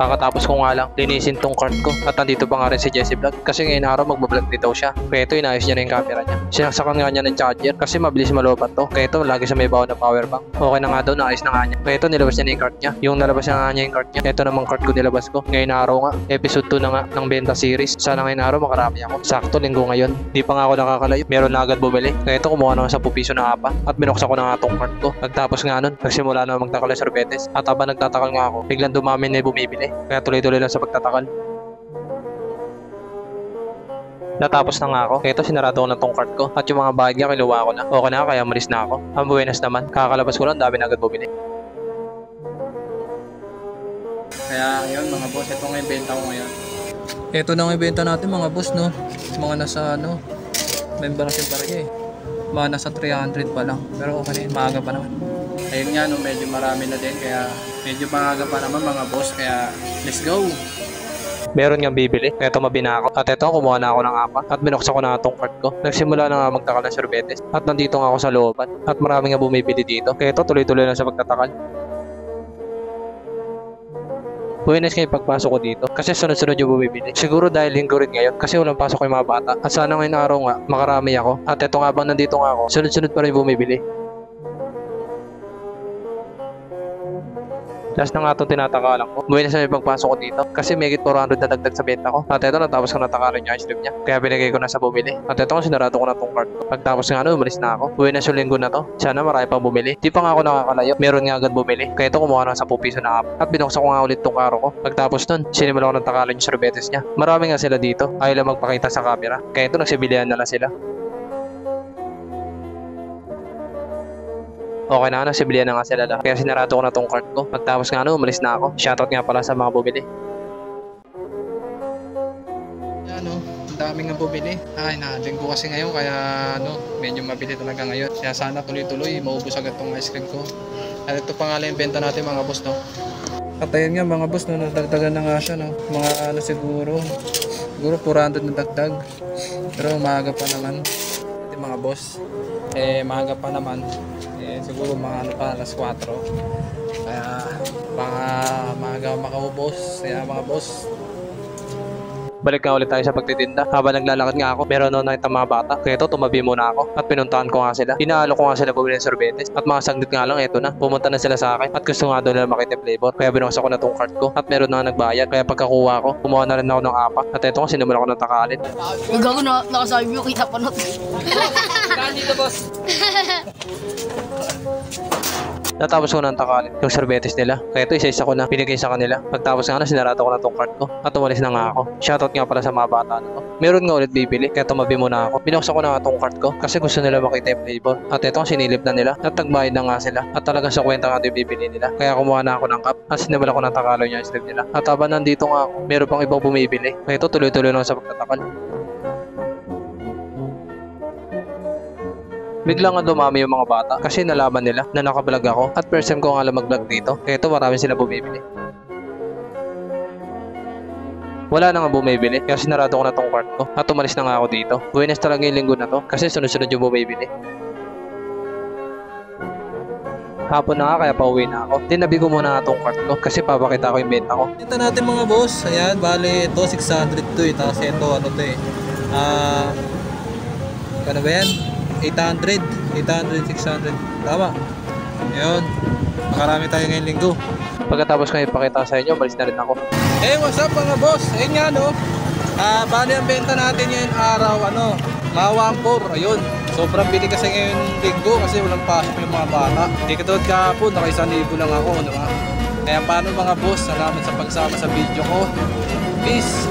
Kakatapos ko nga lang linisin tong cart ko at nandito pa nga rin si Jesse Vlog kasi ngayon araw magbablog din daw siya. Kaya ito inayos niya na yung camera niya. Sinaksakan nga niya ng charger kasi mabilis malobat to. Kaya ito lagi sa may baon na power bank. Okay na nga daw, naayos na nga niya. Kaya ito nilabas niya na yung cart niya. Yung nalabas na nga niya yung cart niya. Ito namang cart ko nilabas ko. Ngayon araw nga, episode 2 na nga ng benta series. Sana ngayon araw makarami ako. Sakto linggo ngayon. Di pa nga ako nakakalayo. Meron na agad bumili. Kaya ito kumuha na nga 10 piso na apa at binuksan ko na nga tong cart ko. Pagtapos nga nun, nagsimula na magtakal ng sorbetes. At habang nagtatakal nga ako, biglang dumami na bumibili. Kaya tuloy-tuloy lang sa pagtatakal. Natapos na nga ako. Ito sinarado ko na tong cart ko. At yung mga bagay kinuha ko na. Okay na kaya malis na ako. Ang buwenas naman. Kakalabas ko lang, dami na agad bumili. Kaya ngayon mga boss, ito nga yung benta ko ngayon. Ito na nga yung benta natin mga boss, no? Mga nasa member na si Barya eh. Mga nasa 300 pa lang. Pero okay na, maaga pa naman. Ayun nga, no, medyo marami na din. Kaya medyo maaga pa naman mga boss. Kaya let's go! Meron nga bibili. Ito mabina ako. At ito kumuha na ako ng apa. At binuksan ko na nga tong cart ko. Nagsimula na nga magtakal ng sorbetes. At nandito nga ako sa looban. At marami nga bumibili dito. Kaya ito tuloy-tuloy lang sa pagtatakal. Buenas kayo pagpasok ko dito. Kasi sunod-sunod yung bumibili. Siguro dahil linggo rin ngayon. Kasi walang pasok yung mga bata. At sana ngayong araw nga makarami ako. At ito nga bang nandito nga ako, sunod-sunod pa rin bumibili. Last na nga itong tinatakalan ko. Buenas na yung pagpasok ko dito. Kasi may 400 na dagdag sa benta ko. At ito natapos ko natakalan yung ice cream niya. Kaya binigay ko na sa bumili. At ito sinarado ko na tong cart ko. Pagtapos nga umalis na ako. Buenas yung linggo na to. Sana marami pang bumili. Di pa nga ako nakakalayo. Meron nga agad bumili. Kaya ito kumuha ng 10 piso na up. At binuksan ko nga ulit tong karo ko. Pagtapos nun, sinimula ko ng takalan yung sorbetes niya. Marami nga sila dito. Ayaw lang magpakita sa camera. Kaya ito nagsibilihan na lang sila. Okay na, nagsibilihan na nga sila lahat. Kaya sinarado ko na tong cart ko. Pagtapos nga umalis na ako. Shoutout nga pala sa mga bumili. Yan ang dami nga bumili. Ay, linggo kasi ngayon kaya medyo mabili talaga ngayon. Kaya sana tuloy-tuloy maubos agad tong ice cream ko. At ito pa nga lang yung benta natin mga boss, no. At ayun nga mga boss, no, nadagdagan na nga siya, no. Mga siguro 400 na dagdag. Pero maaga pa naman. Ito mga boss. Maaga pa naman. Siguro mga pa, alas 4. Kaya maaga makaubos. Kaya mga boss, Balik nga ulit tayo sa pagtitinda. Habang naglalakad nga ako, meron na nakita mga bata. Kaya ito, tumabi muna ako at pinuntahan ko nga sila. Inaalo ko nga sila bumili ng sorbetes. At mga saglit nga lang, eto na. Pumunta na sila sa akin at gusto nga doon nila makita yung flavor. Kaya binuksan ko na tong cart ko at meron na nagbayad. Kaya pagkakuha ko, kumuha na rin ako ng apat. At eto nga, sinimula ko ng takalin. Gago na, nakasabi mo kita pa not. saan dito boss? Natapos ko ng takalin yung sorbetes nila. Kaya ito, isa-isa ko na binigay sa kanila. Pagtapos nga sinarado ko na tong cart ko at umalis na nga ako. Shoutout nga pala sa mga bata na to. Meron nga ulit bibili, kaya tumabi muna ako. Binuksan ko na nga tong cart ko kasi gusto nila makita yung flavor. At ito, sinilip na nila at nagbayad na nga sila. At talagang sa kwenta nga ito bibili nila. Kaya kumuha na ako ng cup at sinimula ko ng takalo yung ice cream nila. At habang nandito nga ako, meron pang ibang bumibili. Kaya ito, tuloy-tuloy lang sa pagtatakal. Biglang nga dumami yung mga bata kasi nalaman nila na nakablog ako at first time ko nga lang mag-vlog dito. Kaya ito, marami sila bumibili. Wala na nga bumibili kaya sinarado ko na tong cart ko at umalis na nga ako dito. Buenas talaga yung linggo na to kasi sunod-sunod yung bumibili. Hapon na nga kaya pauwi na ako. Tinabi ko muna nga tong cart ko kasi papakita ko yung benta ko. Ito natin mga boss. Ayan, bali ito 600 to eh. Tapos ito ano to eh. Ano ba yan? 800, 600. Tama. Ayun. Makarami tayo ngayong linggo. Pagkatapos ko ipakita sa inyo, malis na rin ako. What's up mga boss? Ayun nga no. Bali ang benta natin ngayon araw, mga 1.4. Ayun. Sobrang bili kasi ngayong linggo kasi walang pasok yung mga bata. Hindi katulad kahapon, naka 1,000 lang ako, diba? Kaya paano mga boss? Salamat sa pagsama sa video ko. Peace!